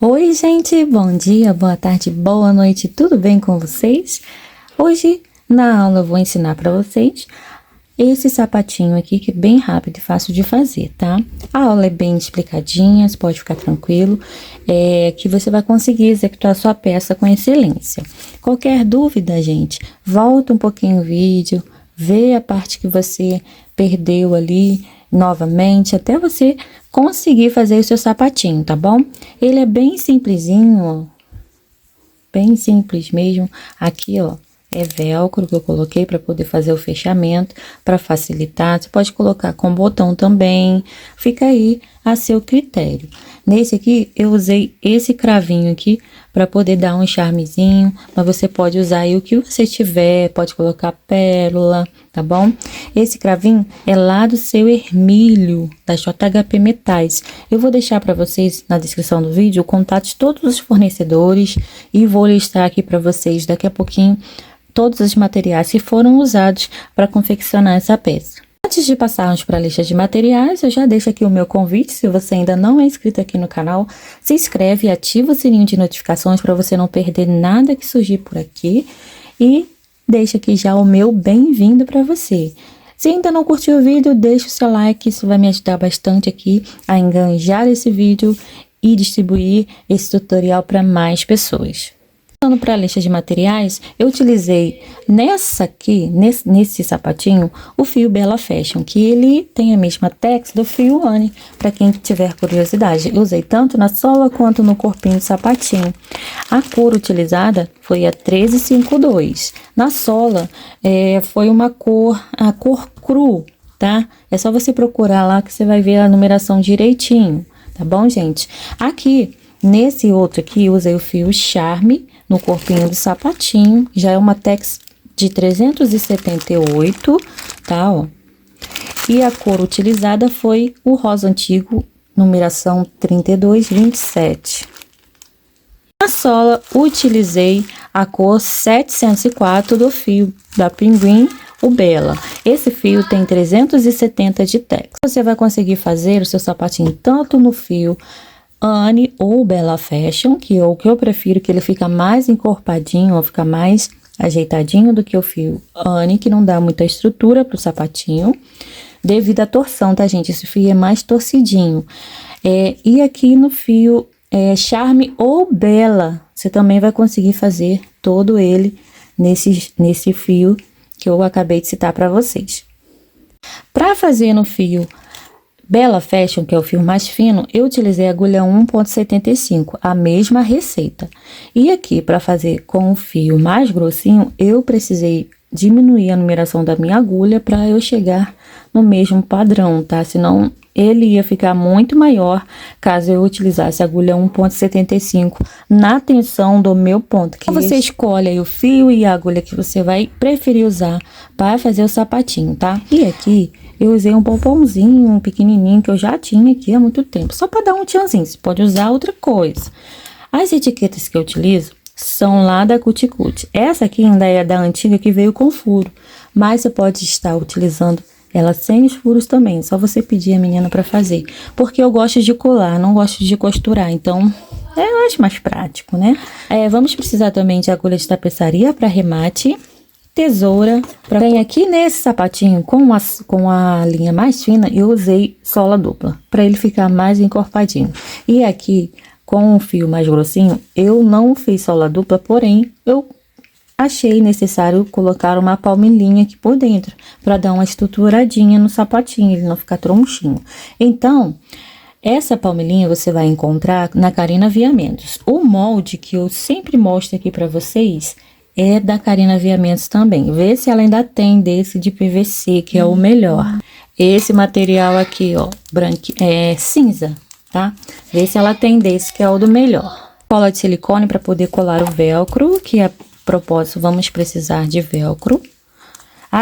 Oi, gente, bom dia, boa tarde, boa noite, tudo bem com vocês? Hoje na aula eu vou ensinar para vocês esse sapatinho aqui que é bem rápido e fácil de fazer, tá? A aula é bem explicadinha, você pode ficar tranquilo, que você vai conseguir executar a sua peça com excelência. Qualquer dúvida, gente, volta um pouquinho o vídeo, vê a parte que você perdeu ali novamente, até você conseguir fazer o seu sapatinho, tá bom? Ele é bem simplesinho, ó. Bem simples mesmo. Aqui, ó, é velcro que eu coloquei para poder fazer o fechamento, para facilitar. Você pode colocar com botão também, fica aí a seu critério. Nesse aqui, eu usei esse cravinho aqui para poder dar um charmezinho, mas você pode usar aí o que você tiver, pode colocar pérola, tá bom? Esse cravinho é lá do seu Hermílio, da JHP Metais. Eu vou deixar para vocês na descrição do vídeo o contato de todos os fornecedores e vou listar aqui para vocês daqui a pouquinho todos os materiais que foram usados para confeccionar essa peça. Antes de passarmos para a lista de materiais, eu já deixo aqui o meu convite. Se você ainda não é inscrito aqui no canal, se inscreve e ativa o sininho de notificações para você não perder nada que surgir por aqui. E deixa aqui já o meu bem-vindo para você. Se ainda não curtiu o vídeo, deixa o seu like, isso vai me ajudar bastante aqui a enganjar esse vídeo e distribuir esse tutorial para mais pessoas. Passando para a lista de materiais, eu utilizei nesse sapatinho, o fio Bella Fashion, que ele tem a mesma tex do fio Anne, para quem tiver curiosidade. Eu usei tanto na sola quanto no corpinho do sapatinho. A cor utilizada foi a 1352. Na sola, foi a cor cru, tá? É só você procurar lá que você vai ver a numeração direitinho, tá bom, gente? Aqui, nesse outro aqui, eu usei o fio Charme no corpinho do sapatinho, já é uma tex de 378, tá, ó. E a cor utilizada foi o rosa antigo, numeração 3227. Na sola, utilizei a cor 704 do fio da Pinguim, o Bella. Esse fio tem 370 de tex. Você vai conseguir fazer o seu sapatinho tanto no fio Anne ou Bella Fashion, que é o que eu prefiro, que ele fica mais encorpadinho, ou fica mais ajeitadinho do que o fio Anne, que não dá muita estrutura pro sapatinho, devido à torção, tá, gente? Esse fio é mais torcidinho. E aqui no fio Charme ou Bella, você também vai conseguir fazer todo ele nesse fio que eu acabei de citar para vocês. Para fazer no fio Bella Fashion, que é o fio mais fino, eu utilizei a agulha 1,75, a mesma receita. E aqui, para fazer com o fio mais grossinho, eu precisei diminuir a numeração da minha agulha para eu chegar no mesmo padrão, tá? Senão ele ia ficar muito maior caso eu utilizasse a agulha 1,75 na tensão do meu ponto. Que você escolhe aí o fio e a agulha que você vai preferir usar para fazer o sapatinho, tá? E aqui eu usei um pompomzinho, um pequenininho que eu já tinha aqui há muito tempo, só para dar um tchanzinho. Você pode usar outra coisa. As etiquetas que eu utilizo são lá da Cuti Cuti. Essa aqui ainda é da antiga que veio com furo, mas você pode estar utilizando ela sem os furos também, só você pedir a menina para fazer. Porque eu gosto de colar, não gosto de costurar, então eu acho mais prático, né? Vamos precisar também de agulha de tapeçaria para remate, tesoura. Bem, aqui nesse sapatinho com a linha mais fina, eu usei sola dupla, para ele ficar mais encorpadinho. E aqui, com o fio mais grossinho, eu não fiz sola dupla, porém, eu achei necessário colocar uma palmilhinha aqui por dentro, para dar uma estruturadinha no sapatinho, ele não ficar tronchinho. Então, essa palmilhinha você vai encontrar na Carina Aviamentos. O molde que eu sempre mostro aqui para vocês é da Carina Aviamentos também. Vê se ela ainda tem desse de PVC, que é o melhor. Esse material aqui, ó, cinza, tá? Vê se ela tem desse, que é o do melhor. Cola de silicone para poder colar o velcro, que a propósito vamos precisar de velcro.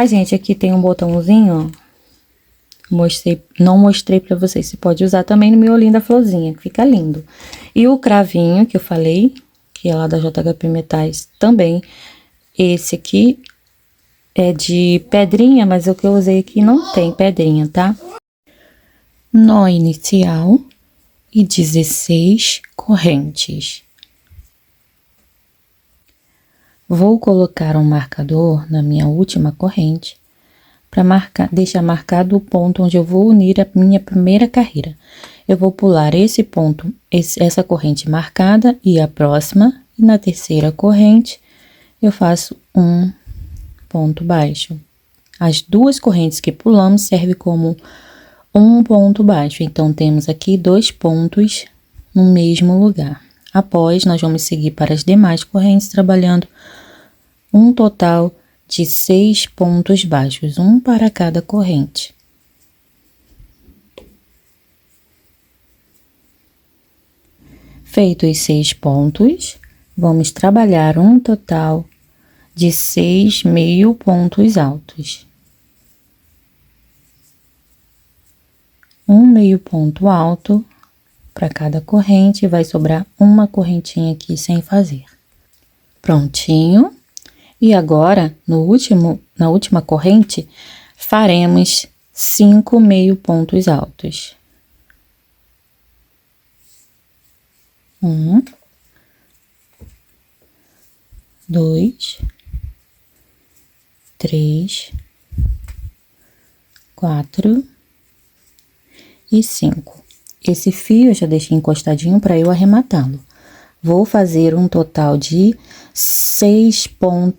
Gente, aqui tem um botãozinho, ó. Não mostrei para vocês. Você pode usar também no miolinho da florzinha, que fica lindo. E o cravinho que eu falei, que é lá da JHP Metais também. Esse aqui é de pedrinha, mas o que eu usei aqui não tem pedrinha, tá? Nó inicial e 16 correntes. Vou colocar um marcador na minha última corrente para deixar marcado o ponto onde eu vou unir a minha primeira carreira. Eu vou pular esse ponto, essa corrente marcada e a próxima, e na terceira corrente eu faço um ponto baixo. As duas correntes que pulamos servem como um ponto baixo, então temos aqui 2 pontos no mesmo lugar. Após, nós vamos seguir para as demais correntes, trabalhando um total de 6 pontos baixos, um para cada corrente. Feitos os 6 pontos, vamos trabalhar um total de 6 meio pontos altos. Um meio ponto alto para cada corrente, vai sobrar uma correntinha aqui sem fazer. Prontinho. E agora, na última corrente, faremos 5 meio pontos altos. 1, 2, 3, 4 e 5. Esse fio eu já deixei encostadinho para eu arrematá-lo. Vou fazer um total de 6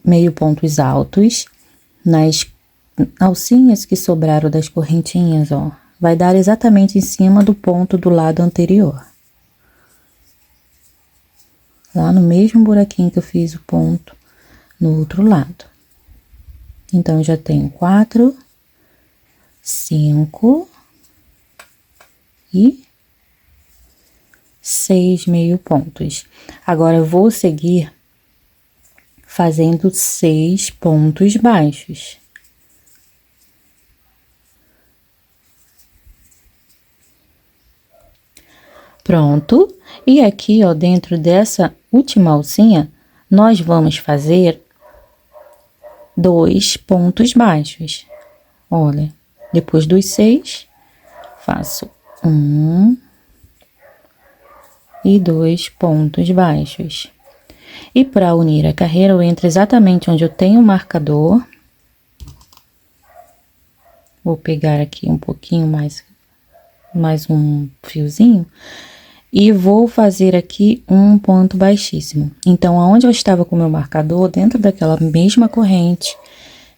meio pontos altos nas alcinhas que sobraram das correntinhas, ó. Vai dar exatamente em cima do ponto do lado anterior. Lá no mesmo buraquinho que eu fiz o ponto no outro lado. Então, eu já tenho 4, 5 e 6 meio pontos. Agora, eu vou seguir fazendo 6 pontos baixos. Pronto. E aqui, ó, dentro dessa última alcinha, nós vamos fazer 2 pontos baixos. Olha, depois dos 6, faço 1 e 2 pontos baixos. E para unir a carreira, eu entro exatamente onde eu tenho o marcador. Vou pegar aqui um pouquinho mais um fiozinho. E vou fazer aqui um ponto baixíssimo. Então, aonde eu estava com o meu marcador, dentro daquela mesma corrente,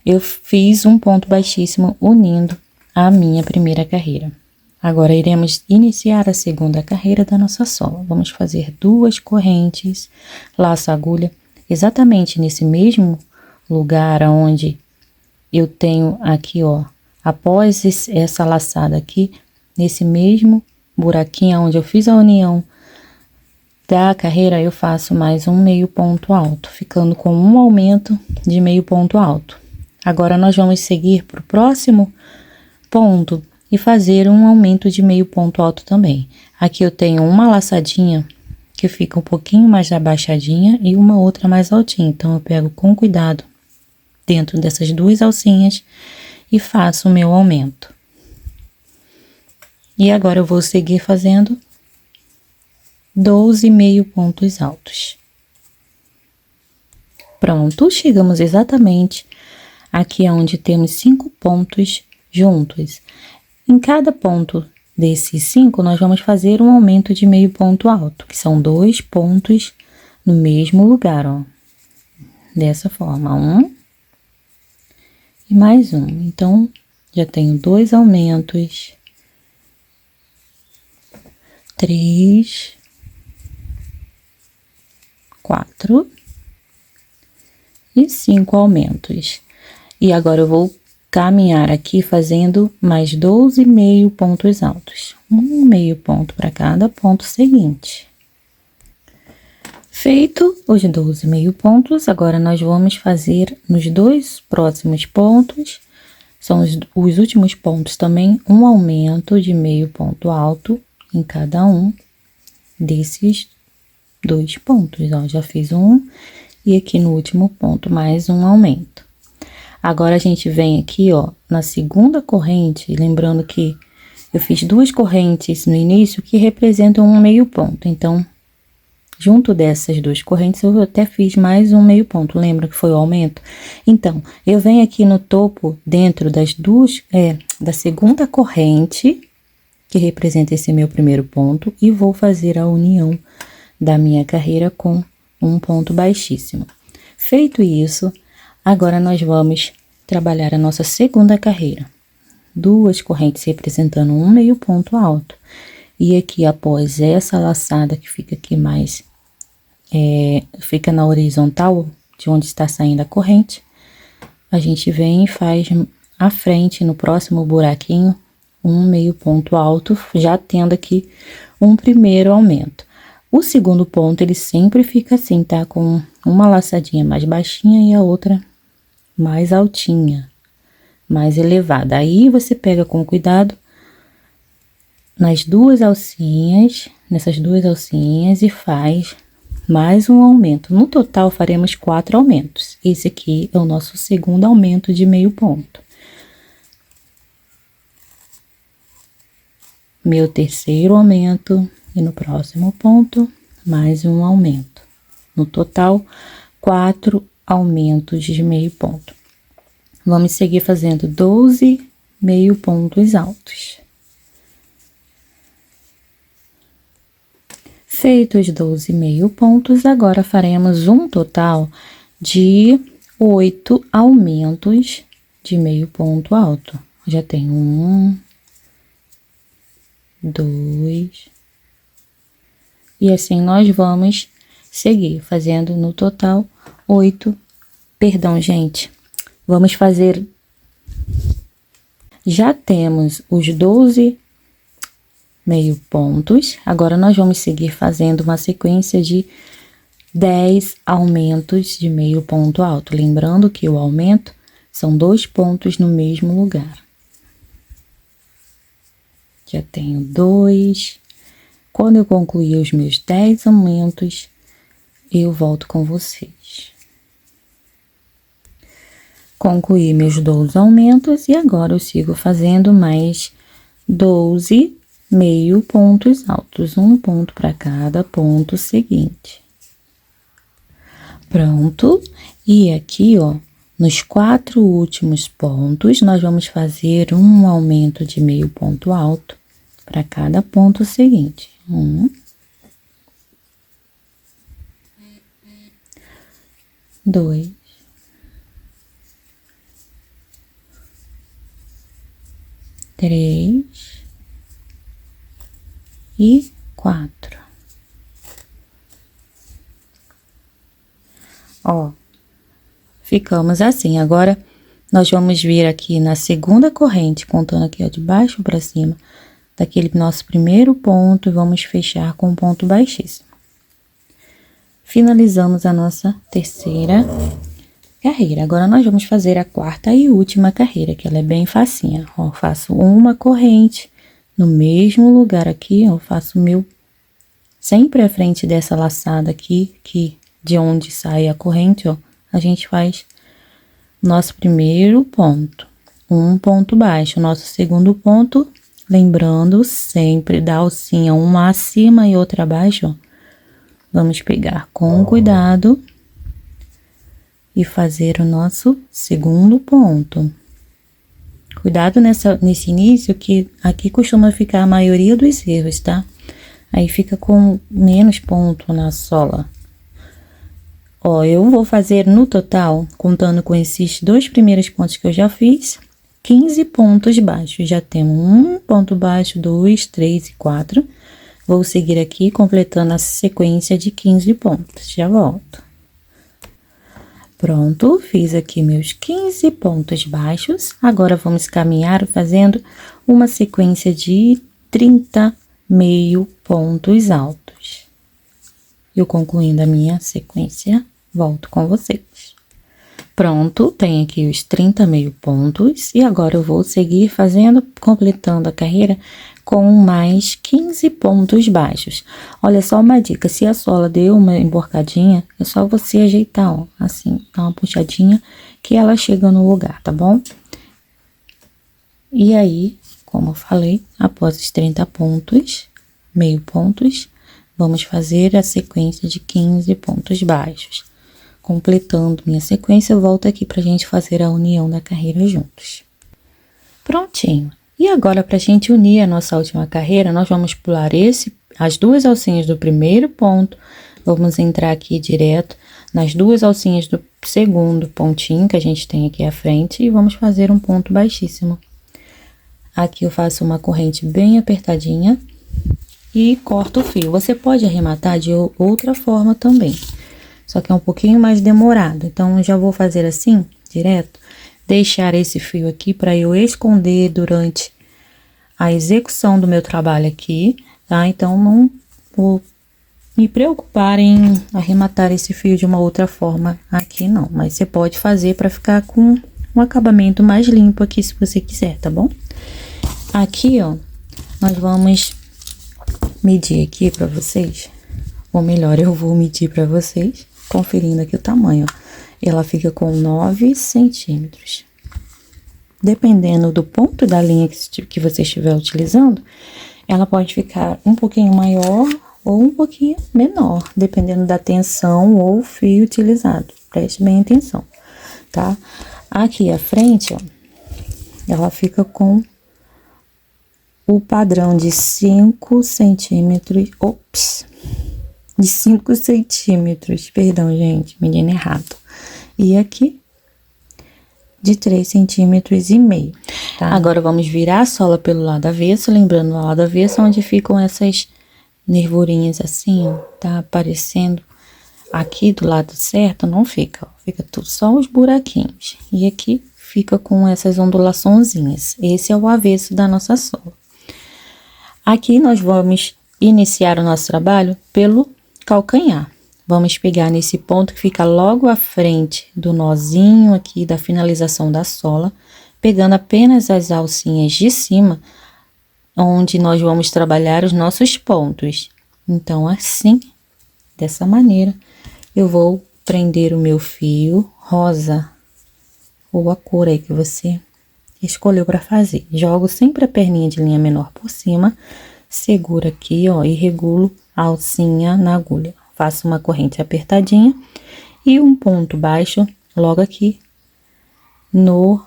eu fiz um ponto baixíssimo unindo a minha primeira carreira. Agora, iremos iniciar a segunda carreira da nossa sola. Vamos fazer 2 correntes, laço a agulha, exatamente nesse mesmo lugar onde eu tenho aqui, ó, após essa laçada aqui, nesse mesmo buraquinho onde eu fiz a união da carreira, eu faço mais um meio ponto alto, ficando com um aumento de meio ponto alto. Agora, nós vamos seguir para o próximo ponto e fazer um aumento de meio ponto alto também. Aqui eu tenho uma laçadinha que fica um pouquinho mais abaixadinha e uma outra mais altinha. Então, eu pego com cuidado dentro dessas 2 alcinhas e faço o meu aumento. E agora eu vou seguir fazendo 12 meio pontos altos. Pronto, chegamos exatamente aqui onde temos 5 pontos juntos. Em cada ponto desses 5, nós vamos fazer um aumento de meio ponto alto, que são 2 pontos no mesmo lugar, ó. Dessa forma, 1 e mais 1. Então, já tenho 2 aumentos. 3, 4 e 5 aumentos. E agora eu vou caminhar aqui fazendo mais 12 meio pontos altos. Um meio ponto para cada ponto seguinte. Feito os 12 meio pontos, agora nós vamos fazer nos 2 próximos pontos, são os últimos pontos também, um aumento de meio ponto alto em cada um desses 2 pontos, ó. Já fiz um e aqui no último ponto mais um aumento. Agora, a gente vem aqui, ó, na segunda corrente, lembrando que eu fiz 2 correntes no início que representam um meio ponto. Então, junto dessas 2 correntes, eu até fiz mais um meio ponto. Lembra que foi o aumento? Então, eu venho aqui no topo, dentro das da segunda corrente, que representa esse meu primeiro ponto, e vou fazer a união da minha carreira com um ponto baixíssimo. Feito isso, agora nós vamos trabalhar a nossa segunda carreira. 2 correntes representando um meio ponto alto. E aqui, após essa laçada que fica aqui mais, fica na horizontal de onde está saindo a corrente, a gente vem e faz à frente, no próximo buraquinho, um meio ponto alto, já tendo aqui um primeiro aumento. O segundo ponto, ele sempre fica assim, tá? Com uma laçadinha mais baixinha e a outra mais altinha, mais elevada. Aí, você pega com cuidado nessas 2 alcinhas e faz mais um aumento. No total, faremos 4 aumentos. Esse aqui é o nosso segundo aumento de meio ponto. Meu terceiro aumento e no próximo ponto, mais um aumento. No total, 4 aumentos de meio ponto. Vamos seguir fazendo 12 meio pontos altos. Feitos 12 meio pontos, agora faremos um total de 8 aumentos de meio ponto alto. Já tem 1, 2, e assim nós vamos seguir fazendo no total 8, perdão, gente, vamos fazer, já temos os 12 meio pontos, agora nós vamos seguir fazendo uma sequência de 10 aumentos de meio ponto alto, lembrando que o aumento são 2 pontos no mesmo lugar. Já tenho 2. Quando eu concluir os meus 10 aumentos, eu volto com vocês. Concluí meus 12 aumentos e agora eu sigo fazendo mais 12 meio pontos altos, um ponto para cada ponto seguinte. Pronto. E aqui, ó, nos 4 últimos pontos, nós vamos fazer um aumento de meio ponto alto para cada ponto seguinte. 1, 2, 3 e 4. Ó, ficamos assim. Agora, nós vamos vir aqui na segunda corrente, contando aqui, ó, de baixo para cima, daquele nosso primeiro ponto, e vamos fechar com um ponto baixíssimo. Finalizamos a nossa terceira carreira. Agora, nós vamos fazer a quarta e última carreira, que ela é bem facinha. Ó, faço uma corrente no mesmo lugar aqui, ó, faço meu, sempre à frente dessa laçada aqui, que de onde sai a corrente, ó, a gente faz nosso primeiro ponto, um ponto baixo. Nosso segundo ponto, lembrando sempre da alcinha, uma acima e outra abaixo, ó. Vamos pegar com cuidado e fazer o nosso segundo ponto. Cuidado nesse início, que aqui costuma ficar a maioria dos erros, tá? Aí fica com menos ponto na sola. Ó, eu vou fazer no total, contando com esses 2 primeiros pontos que eu já fiz, 15 pontos baixos. Já temos um ponto baixo, 2, 3 e 4. Vou seguir aqui, completando a sequência de 15 pontos. Já volto. Pronto, fiz aqui meus 15 pontos baixos. Agora, vamos caminhar fazendo uma sequência de 30 meio pontos altos. Eu concluindo a minha sequência, volto com vocês. Pronto, tem aqui os 30 meio pontos. E agora, eu vou seguir fazendo, completando a carreira com mais 15 pontos baixos. Olha só uma dica, se a sola deu uma emborcadinha, é só você ajeitar, ó, assim, dá uma puxadinha, que ela chega no lugar, tá bom? E aí, como eu falei, após os 30 pontos, meio pontos, vamos fazer a sequência de 15 pontos baixos. Completando minha sequência, eu volto aqui pra gente fazer a união da carreira juntos. Prontinho. E agora, pra gente unir a nossa última carreira, nós vamos pular as duas alcinhas do primeiro ponto, vamos entrar aqui direto nas duas alcinhas do segundo pontinho que a gente tem aqui à frente e vamos fazer um ponto baixíssimo. Aqui eu faço uma corrente bem apertadinha e corto o fio. Você pode arrematar de outra forma também, só que é um pouquinho mais demorado. Então, eu já vou fazer assim, direto, deixar esse fio aqui para eu esconder durante a execução do meu trabalho aqui, tá? Então, não vou me preocupar em arrematar esse fio de uma outra forma aqui, não. Mas você pode fazer para ficar com um acabamento mais limpo aqui, se você quiser, tá bom? Aqui, ó, nós vamos medir aqui para vocês, ou melhor, eu vou medir para vocês, conferindo aqui o tamanho, ó. Ela fica com 9 centímetros. Dependendo do ponto da linha que você estiver utilizando, ela pode ficar um pouquinho maior ou um pouquinho menor, dependendo da tensão ou fio utilizado. Preste bem atenção, tá? Aqui à frente, ó, ela fica com o padrão de 5 centímetros, de 5 centímetros, perdão, gente, menina errado. E aqui, de 3,5 centímetros, tá? Agora, vamos virar a sola pelo lado avesso, lembrando o lado avesso onde ficam essas nervurinhas assim, ó, tá aparecendo aqui do lado certo, não fica, ó, fica tudo só os buraquinhos. E aqui fica com essas ondulaçõezinhas. Esse é o avesso da nossa sola. Aqui nós vamos iniciar o nosso trabalho pelo calcanhar. Vamos pegar nesse ponto que fica logo à frente do nozinho aqui da finalização da sola, pegando apenas as alcinhas de cima, onde nós vamos trabalhar os nossos pontos. Então, assim, dessa maneira, eu vou prender o meu fio rosa, ou a cor aí que você escolheu para fazer. Jogo sempre a perninha de linha menor por cima, seguro aqui, ó, e regulo a alcinha na agulha. Faço uma corrente apertadinha e um ponto baixo logo aqui no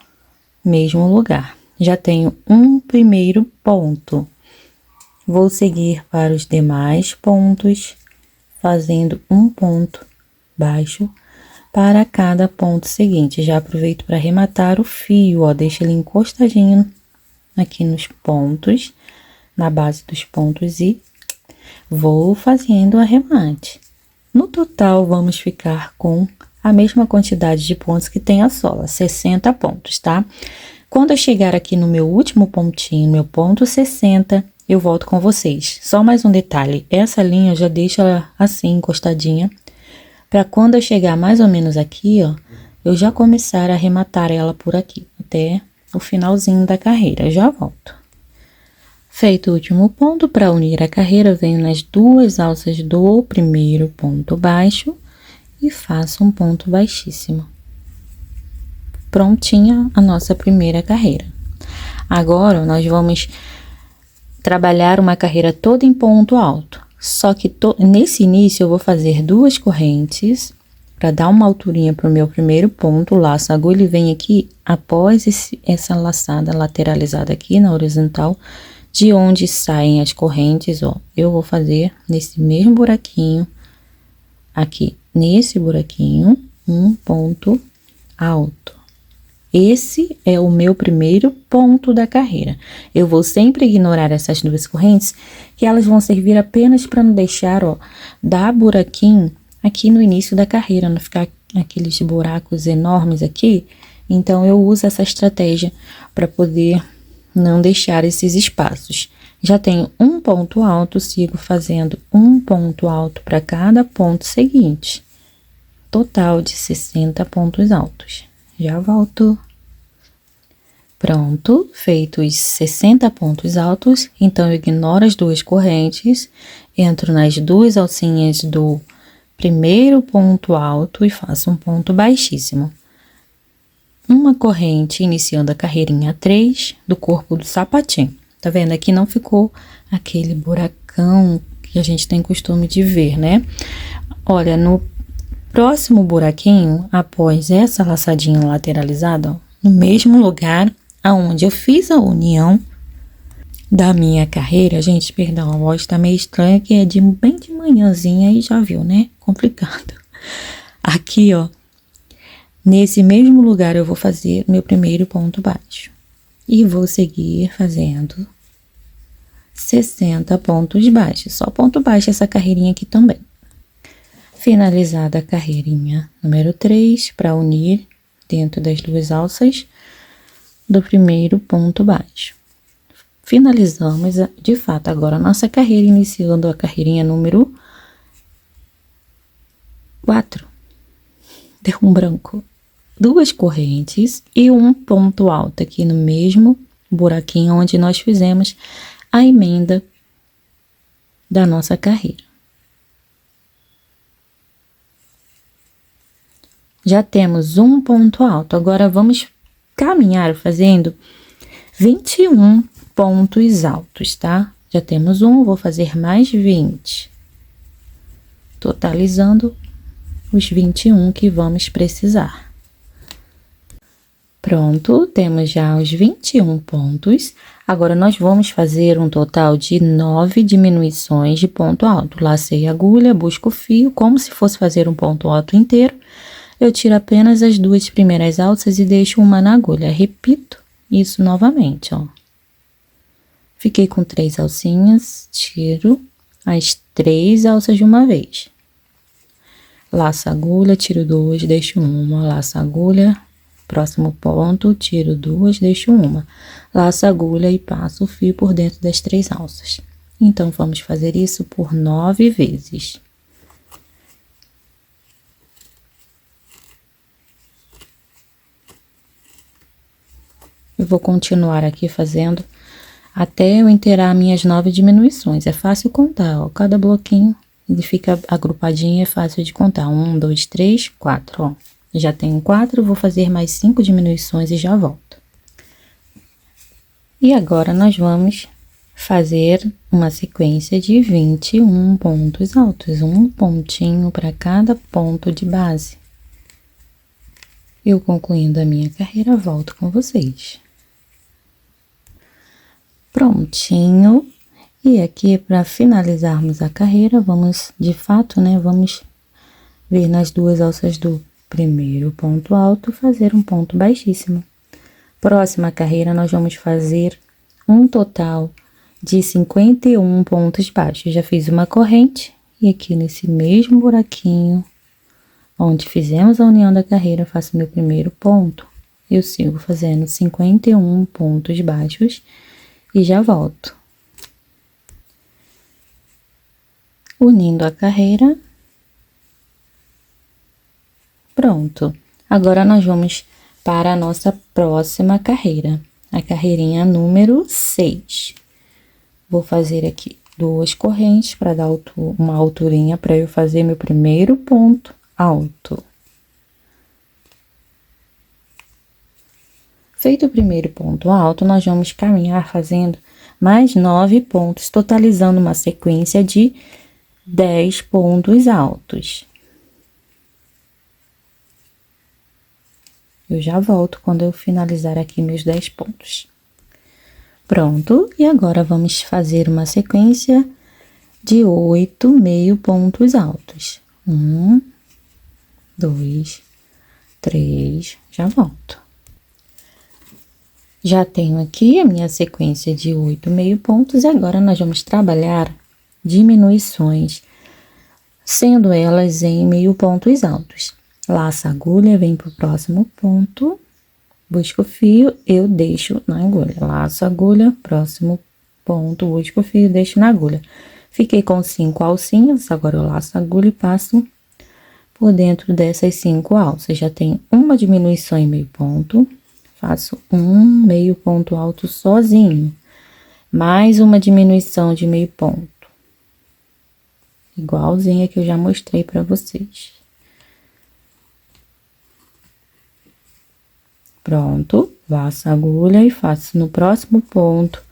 mesmo lugar. Já tenho um primeiro ponto. Vou seguir para os demais pontos, fazendo um ponto baixo para cada ponto seguinte. Já aproveito para arrematar o fio, ó, deixa ele encostadinho aqui nos pontos, na base dos pontos e vou fazendo o arremate. No total, vamos ficar com a mesma quantidade de pontos que tem a sola, 60 pontos, tá? Quando eu chegar aqui no meu último pontinho, meu ponto 60, eu volto com vocês. Só mais um detalhe, essa linha eu já deixo ela assim, encostadinha, para quando eu chegar mais ou menos aqui, ó, eu já começar a arrematar ela por aqui, até o finalzinho da carreira. Eu já volto. Feito o último ponto, para unir a carreira, venho nas duas alças do primeiro ponto baixo e faço um ponto baixíssimo. Prontinha a nossa primeira carreira. Agora, nós vamos trabalhar uma carreira toda em ponto alto. Só que nesse início eu vou fazer duas correntes para dar uma alturinha para o meu primeiro ponto, laço a agulha e vem aqui após essa laçada lateralizada aqui na horizontal, de onde saem as correntes, ó. Eu vou fazer nesse mesmo buraquinho, aqui nesse buraquinho, um ponto alto. Esse é o meu primeiro ponto da carreira. Eu vou sempre ignorar essas duas correntes, que elas vão servir apenas para não deixar, ó, dar buraquinho aqui no início da carreira, não ficar aqueles buracos enormes aqui. Então, eu uso essa estratégia para poder não deixar esses espaços. Já tenho um ponto alto, sigo fazendo um ponto alto para cada ponto seguinte. Total de 60 pontos altos. Já volto. Pronto, feitos os 60 pontos altos, então eu ignoro as duas correntes, entro nas duas alcinhas do primeiro ponto alto e faço um ponto baixíssimo. uma corrente iniciando a carreirinha 3 do corpo do sapatinho. Tá vendo? Aqui não ficou aquele buracão que a gente tem costume de ver, né? Olha, no próximo buraquinho, após essa laçadinha lateralizada, ó, no mesmo lugar aonde eu fiz a união da minha carreira, gente, perdão, a voz tá meio estranha, que é bem de manhãzinha e já viu, né? Complicado. Aqui, ó, nesse mesmo lugar eu vou fazer meu primeiro ponto baixo. E vou seguir fazendo 60 pontos baixos, só ponto baixo essa carreirinha aqui também. Finalizada a carreirinha número 3, para unir dentro das duas alças do primeiro ponto baixo. Finalizamos, de fato, agora a nossa carreira, iniciando a carreirinha número 4. Deu um branco. 2 correntes e um ponto alto aqui no mesmo buraquinho onde nós fizemos a emenda da nossa carreira. Já temos um ponto alto, agora vamos caminhar fazendo 21 pontos altos, tá? Já temos um, vou fazer mais 20. Totalizando os 21 que vamos precisar. Pronto, temos já os 21 pontos. Agora, nós vamos fazer um total de 9 diminuições de ponto alto. Lacei a agulha, busco o fio, como se fosse fazer um ponto alto inteiro. Eu tiro apenas as 2 primeiras alças e deixo uma na agulha. Repito isso novamente, ó. Fiquei com 3 alcinhas, tiro as 3 alças de uma vez. Laço a agulha, tiro 2, deixo uma, laço a agulha, próximo ponto, tiro 2, deixo uma. Laço a agulha e passo o fio por dentro das 3 alças. Então, vamos fazer isso por 9 vezes. Eu vou continuar aqui fazendo até eu inteirar minhas 9 diminuições. É fácil contar, ó. Cada bloquinho, ele fica agrupadinho, é fácil de contar. 1, 2, 3, 4, ó. Já tenho 4, vou fazer mais 5 diminuições e já volto. E agora, nós vamos fazer uma sequência de 21 pontos altos. Um pontinho para cada ponto de base. Eu concluindo a minha carreira, volto com vocês. Prontinho. E aqui, para finalizarmos a carreira, vamos, de fato, né, vamos ver nas 2 alças do primeiro ponto alto, fazer um ponto baixíssimo. Próxima carreira, nós vamos fazer um total de 51 pontos baixos. Já fiz uma corrente e aqui nesse mesmo buraquinho, onde fizemos a união da carreira, faço meu primeiro ponto. Eu sigo fazendo 51 pontos baixos e já volto. Unindo a carreira. Pronto. Agora, nós vamos para a nossa próxima carreira, a carreirinha número 6. Vou fazer aqui 2 correntes para dar uma alturinha para eu fazer meu primeiro ponto alto. Feito o primeiro ponto alto, nós vamos caminhar fazendo mais 9 pontos, totalizando uma sequência de 10 pontos altos. Eu já volto quando eu finalizar aqui meus 10 pontos. Pronto, e agora vamos fazer uma sequência de 8 meio pontos altos. 1, 2, 3, já volto. Já tenho aqui a minha sequência de 8 meio pontos e agora nós vamos trabalhar diminuições, sendo elas em meio pontos altos. Laço a agulha, vem pro próximo ponto, busco o fio, eu deixo na agulha. Laço a agulha, próximo ponto, busco o fio, deixo na agulha. Fiquei com 5 alcinhas, agora eu laço a agulha e passo por dentro dessas 5 alças. Já tenho uma diminuição em meio ponto, faço um meio ponto alto sozinho, mais uma diminuição de meio ponto, igualzinha que eu já mostrei para vocês. Pronto, laço a agulha e faço no próximo ponto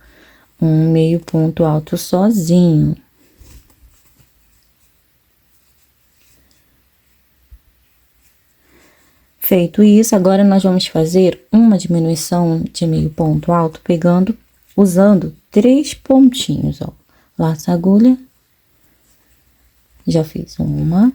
um meio ponto alto sozinho. Feito isso, agora nós vamos fazer uma diminuição de meio ponto alto, usando 3 pontinhos, ó. Laço a agulha, já fiz uma,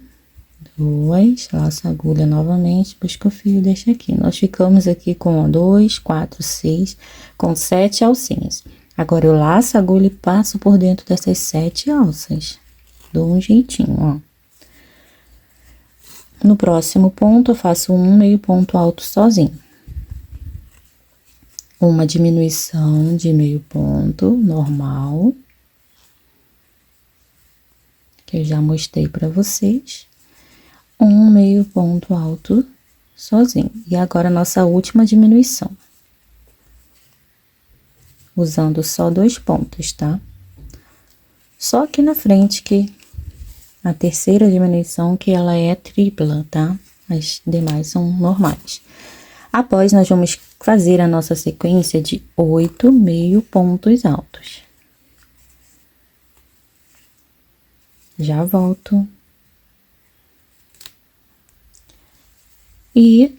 2, laço a agulha novamente, busca o fio, deixa aqui. Nós ficamos aqui com 2, 4, 6, com 7 alcinhas. Agora, eu laço a agulha e passo por dentro dessas 7 alças. Dou um jeitinho, ó. No próximo ponto, eu faço um meio ponto alto sozinho. Uma diminuição de meio ponto normal, que eu já mostrei pra vocês. Um meio ponto alto sozinho. E agora, a nossa última diminuição. Usando só 2 pontos, tá? Só aqui na frente que a terceira diminuição, que ela é tripla, tá? As demais são normais. Após, nós vamos fazer a nossa sequência de 8 meio pontos altos. Já volto. E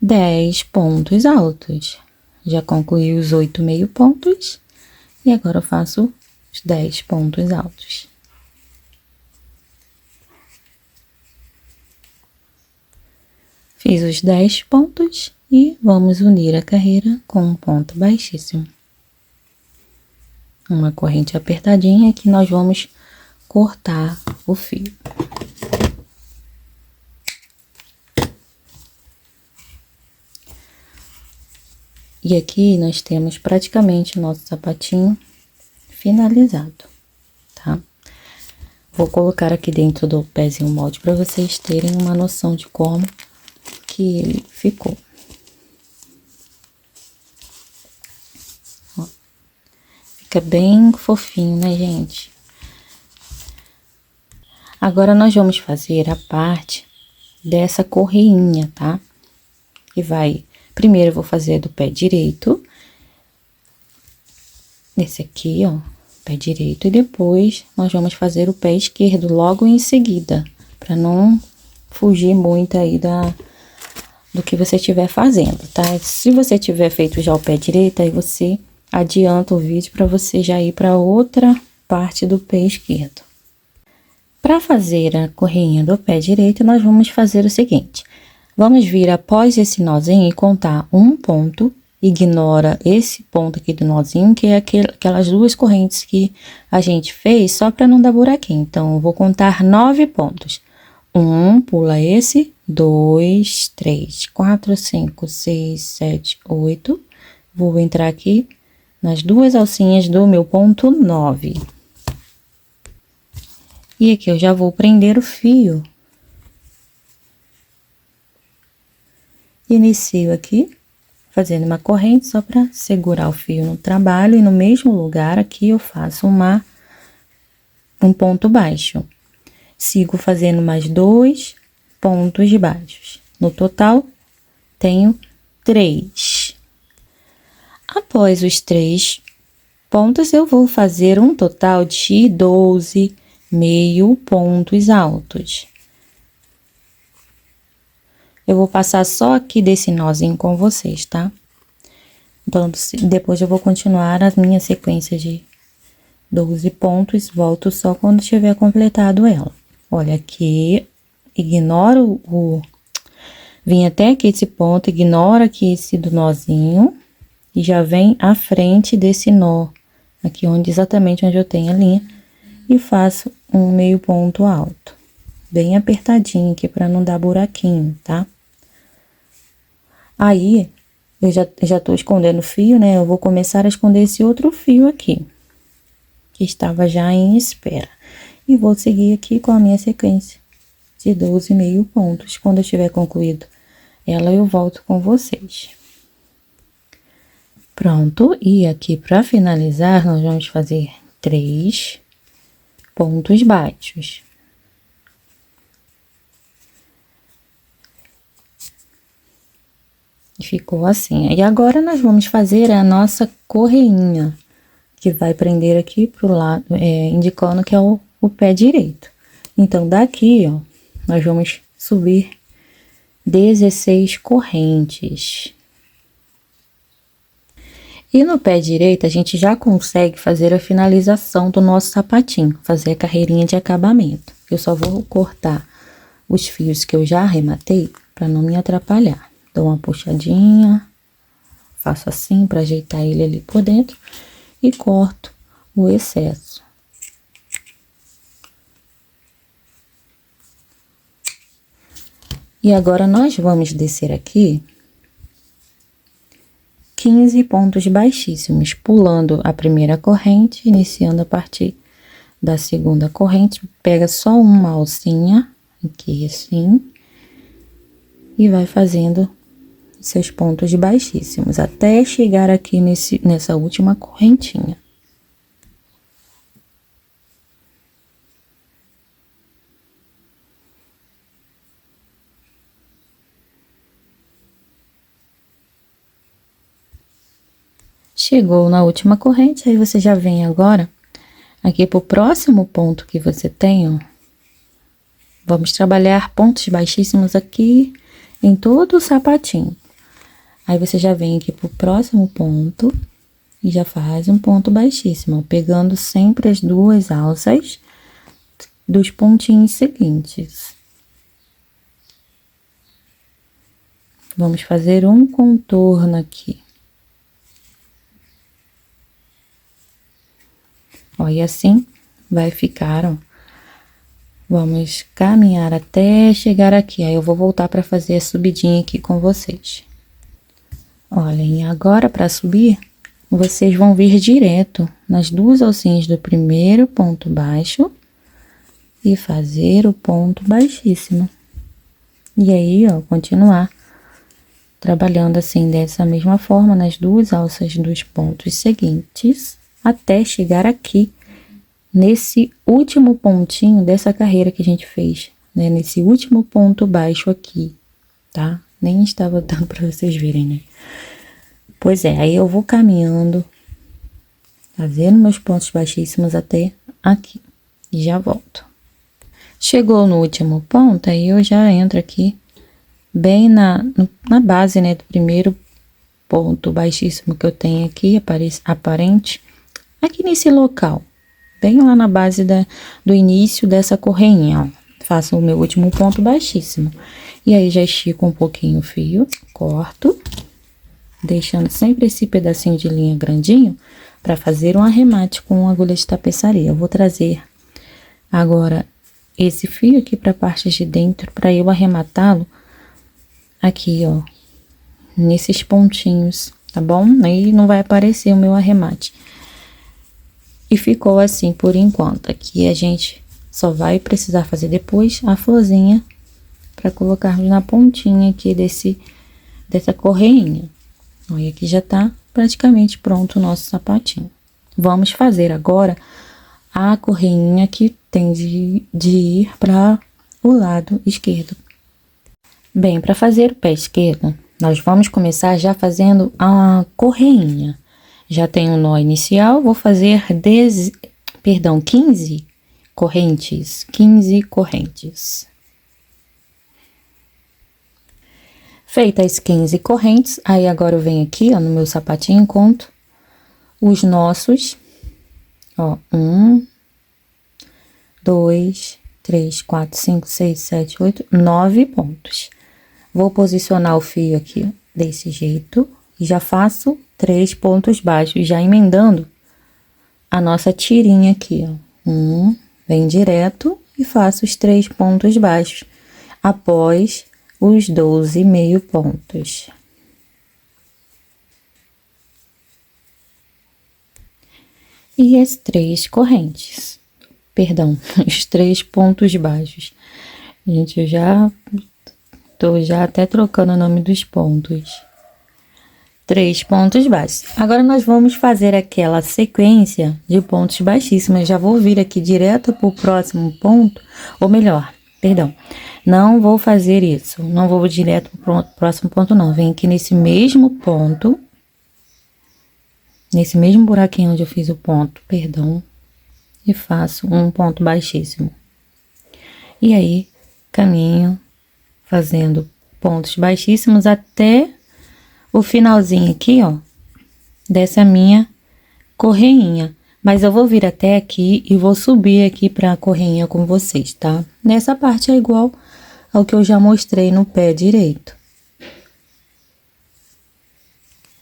10 pontos altos. Já concluí os 8 meio pontos. E agora eu faço os 10 pontos altos. Fiz os 10 pontos e vamos unir a carreira com um ponto baixíssimo. Uma corrente apertadinha que nós vamos cortar o fio. E aqui nós temos praticamente o nosso sapatinho finalizado, tá? Vou colocar aqui dentro do pezinho molde para vocês terem uma noção de como que ele ficou. Ó, fica bem fofinho, né, gente? Agora, nós vamos fazer a parte dessa correinha, tá? Que vai... Primeiro, eu vou fazer do pé direito. Esse aqui, ó, pé direito. E depois, nós vamos fazer o pé esquerdo logo em seguida. Pra não fugir muito aí do que você estiver fazendo, tá? Se você tiver feito já o pé direito, aí você adianta o vídeo para você já ir para outra parte do pé esquerdo. Para fazer a correinha do pé direito, nós vamos fazer o seguinte: vamos vir após esse nozinho e contar um ponto, ignora esse ponto aqui do nozinho, que é aquelas 2 correntes que a gente fez só para não dar buraquinho. Então, eu vou contar 9 pontos. 1, pula esse, 2, 3, 4, 5, 6, 7, 8. Vou entrar aqui nas 2 alcinhas do meu ponto 9. E aqui eu já vou prender o fio. Inicio aqui, fazendo uma corrente só para segurar o fio no trabalho. E no mesmo lugar aqui eu faço um ponto baixo. Sigo fazendo mais 2 pontos baixos. No total, tenho 3. Após os 3 pontos, eu vou fazer um total de 12 meio pontos altos. Eu vou passar só aqui desse nozinho com vocês, tá? Então, depois eu vou continuar a minha sequência de 12 pontos, volto só quando tiver completado ela. Olha aqui, ignora vem até aqui esse ponto, ignora aqui esse do nozinho e já vem à frente desse nó, aqui exatamente onde eu tenho a linha, e faço um meio ponto alto, bem apertadinho aqui para não dar buraquinho, tá? Aí, eu já tô escondendo o fio, né? Eu vou começar a esconder esse outro fio aqui, que estava já em espera. E vou seguir aqui com a minha sequência de 12 meio pontos. Quando eu tiver concluído ela, eu volto com vocês. Pronto, e aqui para finalizar, nós vamos fazer 3 pontos baixos. E ficou assim. E agora nós vamos fazer a nossa correinha, que vai prender aqui pro lado, indicando que é o pé direito. Então, daqui, ó, nós vamos subir 16 correntes. E no pé direito, a gente já consegue fazer a finalização do nosso sapatinho, fazer a carreirinha de acabamento. Eu só vou cortar os fios que eu já arrematei para não me atrapalhar. Dou uma puxadinha, faço assim para ajeitar ele ali por dentro e corto o excesso. E agora nós vamos descer aqui 15 pontos baixíssimos, pulando a primeira corrente, iniciando a partir da segunda corrente, pega só uma alcinha, aqui assim, e vai fazendo seus pontos baixíssimos, até chegar aqui nessa última correntinha. Chegou na última corrente, aí você já vem agora aqui pro próximo ponto que você tem, ó. Vamos trabalhar pontos baixíssimos aqui em todo o sapatinho. Aí você já vem aqui pro próximo ponto e já faz um ponto baixíssimo, ó, pegando sempre as duas alças dos pontinhos seguintes. Vamos fazer um contorno aqui. Ó, e assim vai ficar, ó. Vamos caminhar até chegar aqui. Aí eu vou voltar para fazer a subidinha aqui com vocês. Olhem, agora para subir, vocês vão vir direto nas duas alcinhas do primeiro ponto baixo e fazer o ponto baixíssimo. E aí, ó, continuar trabalhando assim dessa mesma forma nas duas alças dos pontos seguintes, até chegar aqui, nesse último pontinho dessa carreira que a gente fez, né? Nesse último ponto baixo aqui, tá? Nem estava dando para vocês verem, né? Pois é, aí eu vou caminhando, fazendo meus pontos baixíssimos até aqui, e já volto. Chegou no último ponto, aí eu já entro aqui, bem na base, né, do primeiro ponto baixíssimo que eu tenho aqui, aparente, aqui nesse local, bem lá na base do início dessa correinha, ó. Faço o meu último ponto baixíssimo. E aí, já estico um pouquinho o fio, corto, deixando sempre esse pedacinho de linha grandinho para fazer um arremate com agulha de tapeçaria. Eu vou trazer agora esse fio aqui para a parte de dentro, para eu arrematá-lo aqui, ó, nesses pontinhos, tá bom? Aí não vai aparecer o meu arremate. E ficou assim por enquanto. Aqui a gente só vai precisar fazer depois a florzinha para colocarmos na pontinha aqui dessa correinha. Olha, aqui já tá praticamente pronto o nosso sapatinho. Vamos fazer agora a correinha que tem de ir para o lado esquerdo. Bem, para fazer o pé esquerdo, nós vamos começar já fazendo a correinha. Já tem um nó inicial, vou fazer 15 correntes. 15 correntes. Feitas 15 correntes, aí agora eu venho aqui, ó, no meu sapatinho, conto os nossos, ó, 1, 2, 3, 4, 5, 6, 7, 8, 9 pontos. Vou posicionar o fio aqui, ó, desse jeito, e já faço 3 pontos baixos, já emendando a nossa tirinha aqui, ó. Vem direto e faço os 3 pontos baixos após os 12,5 pontos. E as 3 correntes, perdão, os 3 pontos baixos. Gente, eu já tô até trocando o nome dos pontos. 3 pontos baixos. Agora, nós vamos fazer aquela sequência de pontos baixíssimos. Já vou vir aqui direto pro próximo ponto, ou melhor, Perdão, não vou fazer isso, não vou direto pro próximo ponto não, vem aqui nesse mesmo ponto, nesse mesmo buraquinho onde eu fiz o ponto, perdão, e faço um ponto baixíssimo. E aí, caminho fazendo pontos baixíssimos até o finalzinho aqui, ó, dessa minha correinha. Mas eu vou vir até aqui e vou subir aqui pra correinha com vocês, tá? Nessa parte é igual ao que eu já mostrei no pé direito.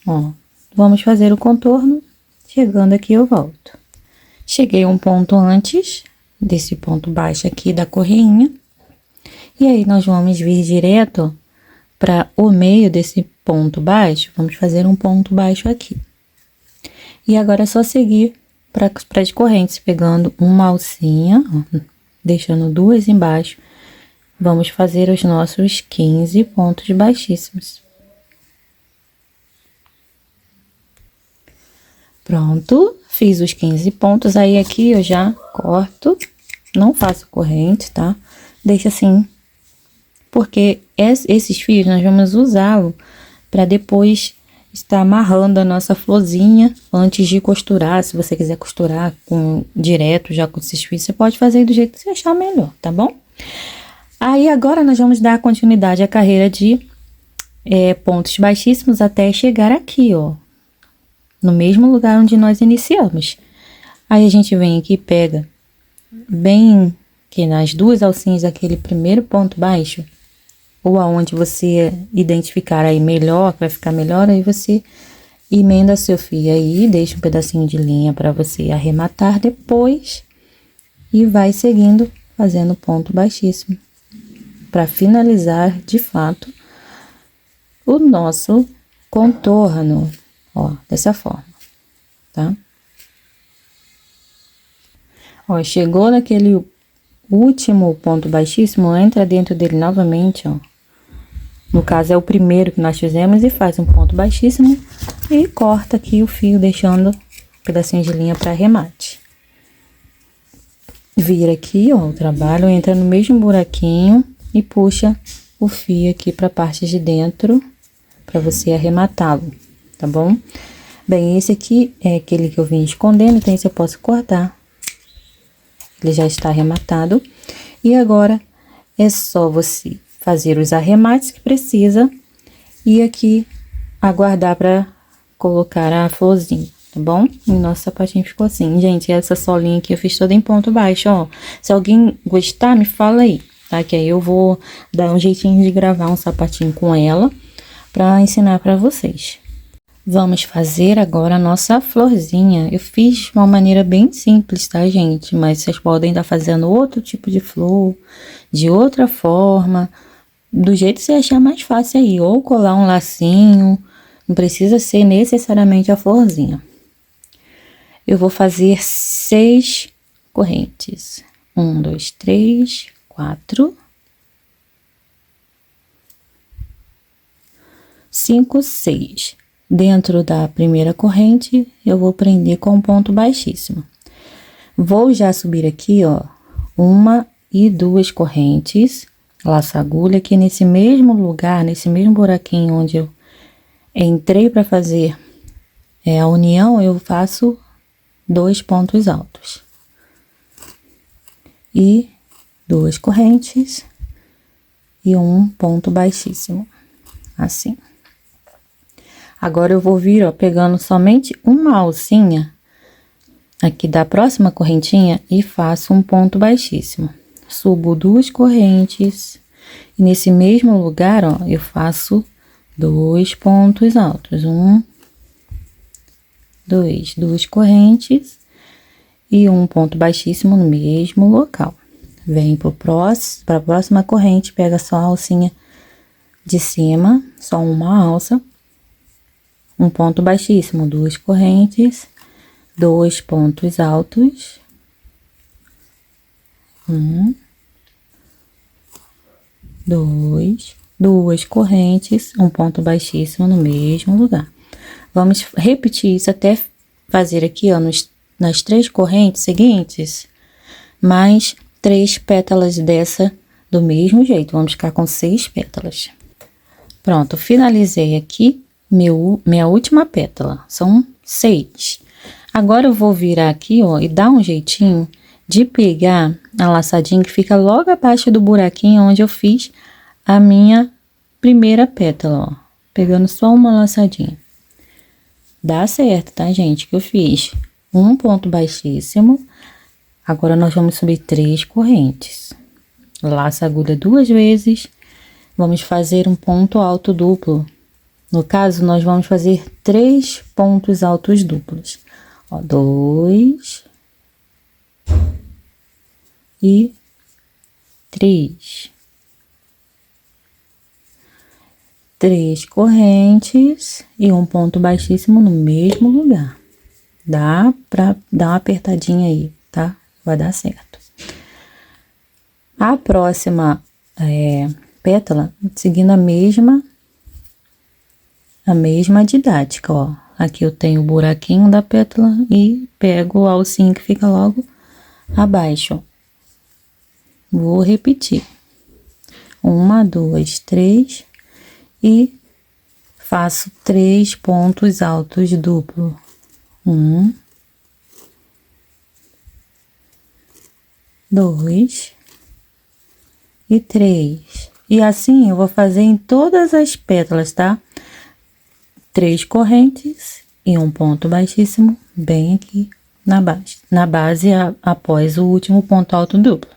Ó, vamos fazer o contorno. Chegando aqui eu volto. Cheguei um ponto antes desse ponto baixo aqui da correinha. E aí, nós vamos vir direto para o meio desse ponto baixo. Vamos fazer um ponto baixo aqui. E agora é só seguir para as correntes, pegando uma alcinha, ó, deixando duas embaixo. Vamos fazer os nossos 15 pontos baixíssimos. Pronto, fiz os 15 pontos. Aí, aqui eu já corto, não faço corrente, tá? Deixa assim, porque esses fios nós vamos usá-lo para depois estar amarrando a nossa florzinha antes de costurar. Se você quiser costurar direto já com esses fios, você pode fazer do jeito que você achar melhor, tá bom? Aí agora nós vamos dar continuidade à carreira de pontos baixíssimos até chegar aqui, ó, no mesmo lugar onde nós iniciamos. Aí a gente vem aqui e pega bem que nas duas alcinhas daquele primeiro ponto baixo, ou aonde você identificar aí melhor, que vai ficar melhor, aí você emenda seu fio aí, deixa um pedacinho de linha para você arrematar depois e vai seguindo fazendo ponto baixíssimo para finalizar de fato o nosso contorno, ó, dessa forma, tá? Ó, chegou naquele último ponto baixíssimo, entra dentro dele novamente, ó. No caso é o primeiro que nós fizemos e faz um ponto baixíssimo e corta aqui o fio, deixando um pedacinho de linha para arremate. Vira aqui, ó, o trabalho, entra no mesmo buraquinho e puxa o fio aqui para a parte de dentro para você arrematá-lo, tá bom? Bem, esse aqui é aquele que eu vim escondendo, então esse eu posso cortar. Ele já está arrematado. E agora é só você fazer os arremates que precisa e aqui aguardar para colocar a florzinha, tá bom? E nosso sapatinho ficou assim. Gente, essa solinha aqui eu fiz toda em ponto baixo, ó. Se alguém gostar, me fala aí, tá? Que aí eu vou dar um jeitinho de gravar um sapatinho com ela para ensinar para vocês. Vamos fazer agora a nossa florzinha. Eu fiz de uma maneira bem simples, tá, gente? Mas vocês podem estar fazendo outro tipo de flor, de outra forma, do jeito que você achar mais fácil aí. Ou colar um lacinho, não precisa ser necessariamente a florzinha. Eu vou fazer 6 correntes. 1, 2, 3, 4... 5, 6. Dentro da primeira corrente, eu vou prender com um ponto baixíssimo. Vou já subir aqui, ó, 1 e 2 correntes, laço a agulha aqui nesse mesmo lugar, nesse mesmo buraquinho onde eu entrei para fazer a união, eu faço 2 pontos altos. E 2 correntes e um ponto baixíssimo, assim. Agora eu vou vir, ó, pegando somente uma alcinha aqui da próxima correntinha e faço um ponto baixíssimo. Subo 2 correntes e nesse mesmo lugar, ó, eu faço 2 pontos altos. 1, 2, 2 correntes e um ponto baixíssimo no mesmo local. Vem para a próxima corrente, pega só a alcinha de cima, só uma alça. Um ponto baixíssimo, 2 correntes, 2 pontos altos. 1, 2, 2 correntes, um ponto baixíssimo no mesmo lugar. Vamos repetir isso até fazer aqui, ó, nas 3 correntes seguintes, mais 3 pétalas dessa do mesmo jeito, vamos ficar com 6 pétalas. Pronto, finalizei aqui minha última pétala, são 6. Agora eu vou virar aqui, ó, e dar um jeitinho de pegar a laçadinha que fica logo abaixo do buraquinho onde eu fiz a minha primeira pétala, ó, pegando só uma laçadinha. Dá certo, tá, gente? Que eu fiz um ponto baixíssimo. Agora nós vamos subir 3 correntes. Laça a agulha 2 vezes. Vamos fazer um ponto alto duplo. No caso, nós vamos fazer 3 pontos altos duplos. Ó, 2 e 3. 3 correntes e um ponto baixíssimo no mesmo lugar. Dá pra dar uma apertadinha aí, tá? Vai dar certo. A próxima pétala, seguindo a mesma didática, ó. Aqui eu tenho o buraquinho da pétala e pego o alcinho que fica logo abaixo, ó. Vou repetir. 1, 2, 3 e faço 3 pontos altos duplo. 1, 2 e 3. E assim eu vou fazer em todas as pétalas, tá? 3 correntes e um ponto baixíssimo bem aqui na base após o último ponto alto duplo.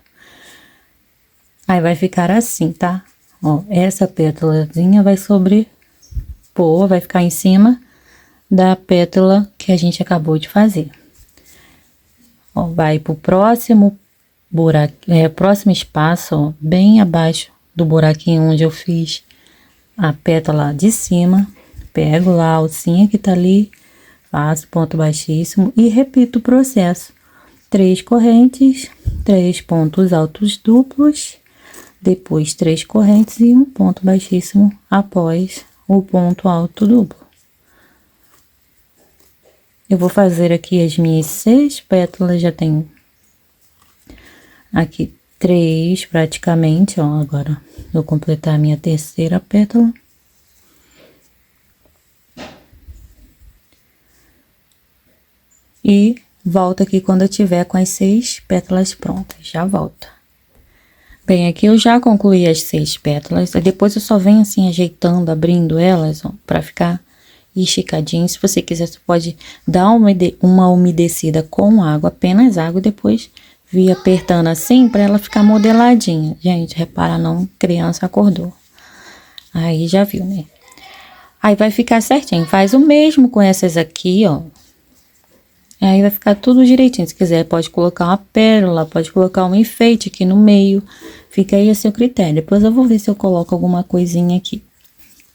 Aí vai ficar assim, tá? Ó, essa pétalazinha vai sobrepor, vai ficar em cima da pétala que a gente acabou de fazer. Ó, vai pro próximo próximo espaço, ó, bem abaixo do buraquinho onde eu fiz a pétala de cima. Pego lá a alcinha que tá ali, faço ponto baixíssimo e repito o processo. 3 correntes, 3 pontos altos duplos, depois 3 correntes e um ponto baixíssimo após o ponto alto duplo. Eu vou fazer aqui as minhas 6 pétalas, já tenho aqui 3 praticamente, ó. Agora vou completar a minha terceira pétala. E volto aqui quando eu tiver com as 6 pétalas prontas, já volto. Bem, aqui eu já concluí as 6 pétalas, depois eu só venho assim ajeitando, abrindo elas, ó, pra ficar esticadinho. Se você quiser, você pode dar uma umedecida com água, apenas água, e depois vir apertando assim pra ela ficar modeladinha. Gente, repara não, criança acordou. Aí já viu, né? Aí vai ficar certinho, faz o mesmo com essas aqui, ó. Aí vai ficar tudo direitinho. Se quiser, pode colocar uma pérola, pode colocar um enfeite aqui no meio. Fica aí a seu critério. Depois eu vou ver se eu coloco alguma coisinha aqui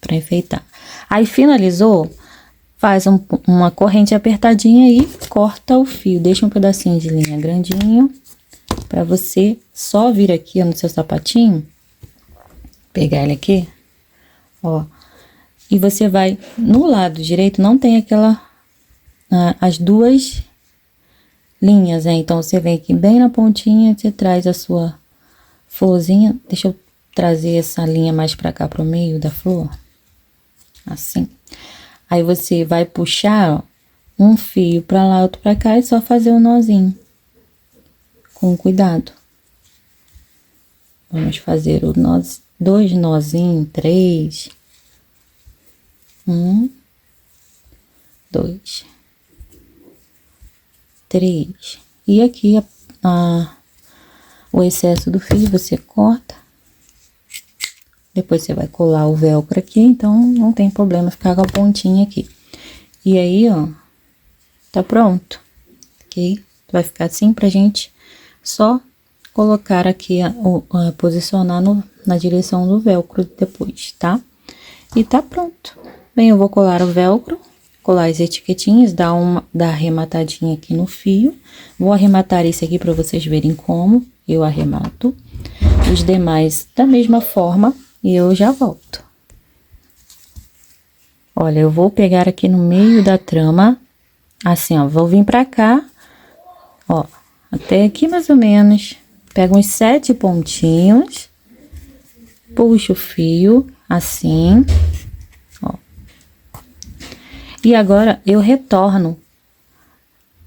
pra enfeitar. Aí finalizou, faz uma corrente apertadinha e corta o fio. Deixa um pedacinho de linha grandinho pra você só vir aqui, ó, no seu sapatinho. Pegar ele aqui, ó. E você vai, no lado direito, não tem as duas linhas, né? Então, você vem aqui bem na pontinha, você traz a sua florzinha. Deixa eu trazer essa linha mais pra cá, pro meio da flor. Assim. Aí, você vai puxar, ó, um fio pra lá, outro pra cá, e só fazer um nozinho. Com cuidado. Vamos fazer dois nozinhos, 3. 1, 2, 3. E aqui o excesso do fio você corta. Depois você vai colar o velcro aqui, então não tem problema ficar com a pontinha aqui. E aí, ó, tá pronto, ok? Vai ficar assim pra gente só colocar aqui, posicionar na direção do velcro depois, tá? E tá pronto. Bem, eu vou colar o velcro, colar as etiquetinhas, dar arrematadinha aqui no fio. Vou arrematar esse aqui para vocês verem como eu arremato. Os demais da mesma forma e eu já volto. Olha, eu vou pegar aqui no meio da trama, assim, ó, vou vir pra cá, ó, até aqui mais ou menos. Pego uns 7 pontinhos puxo o fio, assim, ó. E agora, eu retorno.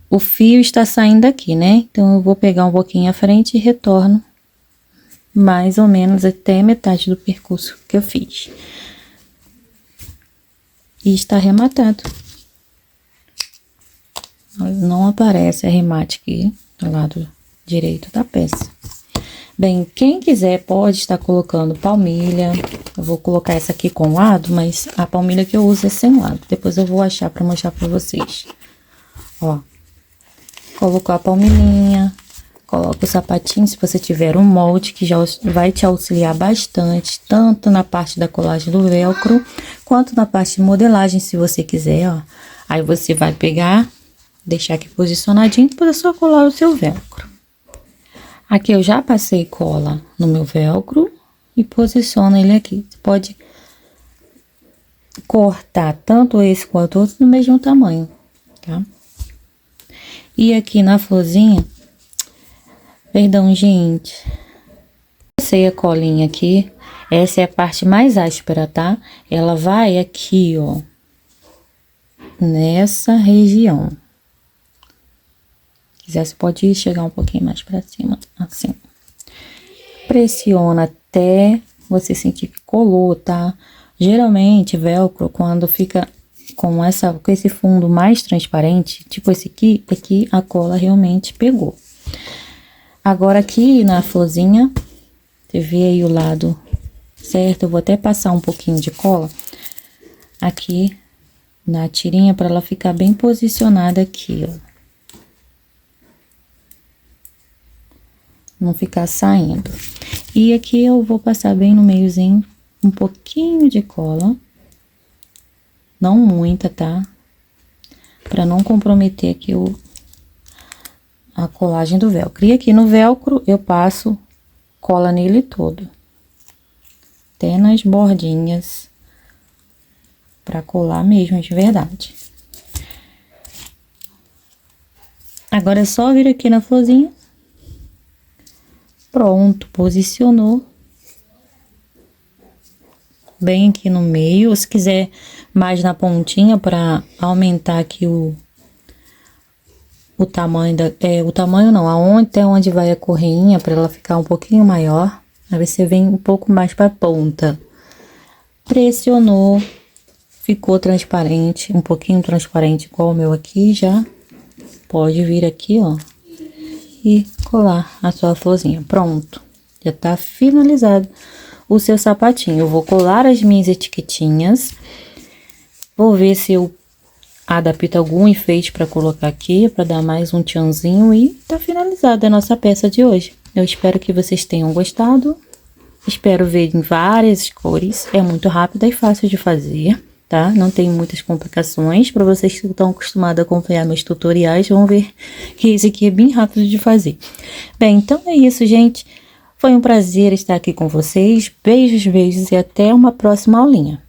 O fio está saindo aqui, né? Então, eu vou pegar um pouquinho à frente e retorno mais ou menos até metade do percurso que eu fiz. E está arrematado. Não aparece arremate aqui do lado direito da peça. Bem, quem quiser pode estar colocando palmilha. Eu vou colocar essa aqui com lado, mas a palmilha que eu uso é sem lado. Depois eu vou achar para mostrar para vocês. Ó, colocou a palmilhinha, coloca o sapatinho, se você tiver um molde, que já vai te auxiliar bastante, tanto na parte da colagem do velcro, quanto na parte de modelagem, se você quiser, ó. Aí você vai pegar, deixar aqui posicionadinho, depois é só colar o seu velcro. Aqui eu já passei cola no meu velcro e posiciono ele aqui. Você pode cortar tanto esse quanto outro no mesmo tamanho, tá? E aqui na florzinha, perdão, gente, passei a colinha aqui. Essa é a parte mais áspera, tá? Ela vai aqui, ó, nessa região. Se quiser, você pode chegar um pouquinho mais pra cima, assim. Pressiona até você sentir que colou, tá? Geralmente, velcro, quando fica com esse fundo mais transparente, tipo esse aqui a cola realmente pegou. Agora, aqui na florzinha, você vê aí o lado certo, eu vou até passar um pouquinho de cola aqui na tirinha, para ela ficar bem posicionada aqui, ó. Não ficar saindo. E aqui eu vou passar bem no meiozinho um pouquinho de cola. Não muita, tá? Pra não comprometer aqui a colagem do velcro. E aqui no velcro eu passo cola nele todo. Até nas bordinhas. Pra colar mesmo, de verdade. Agora é só vir aqui na florzinha. Pronto, posicionou. Bem aqui no meio. Se quiser mais na pontinha para aumentar aqui o tamanho o tamanho não, até onde vai a correinha, para ela ficar um pouquinho maior. Aí você vem um pouco mais para ponta. Pressionou, ficou transparente, um pouquinho transparente igual o meu aqui já. Pode vir aqui, ó, e colar a sua florzinha. Pronto, já tá finalizado o seu sapatinho. Eu vou colar as minhas etiquetinhas. Vou ver se eu adapto algum enfeite para colocar aqui, para dar mais um tchanzinho, e tá finalizada a nossa peça de hoje. Eu espero que vocês tenham gostado. Espero ver em várias cores. É muito rápida e fácil de fazer, tá? Não tem muitas complicações. Para vocês que estão acostumados a acompanhar meus tutoriais, vão ver que esse aqui é bem rápido de fazer. Bem, então é isso, gente. Foi um prazer estar aqui com vocês. Beijos, beijos e até uma próxima aulinha.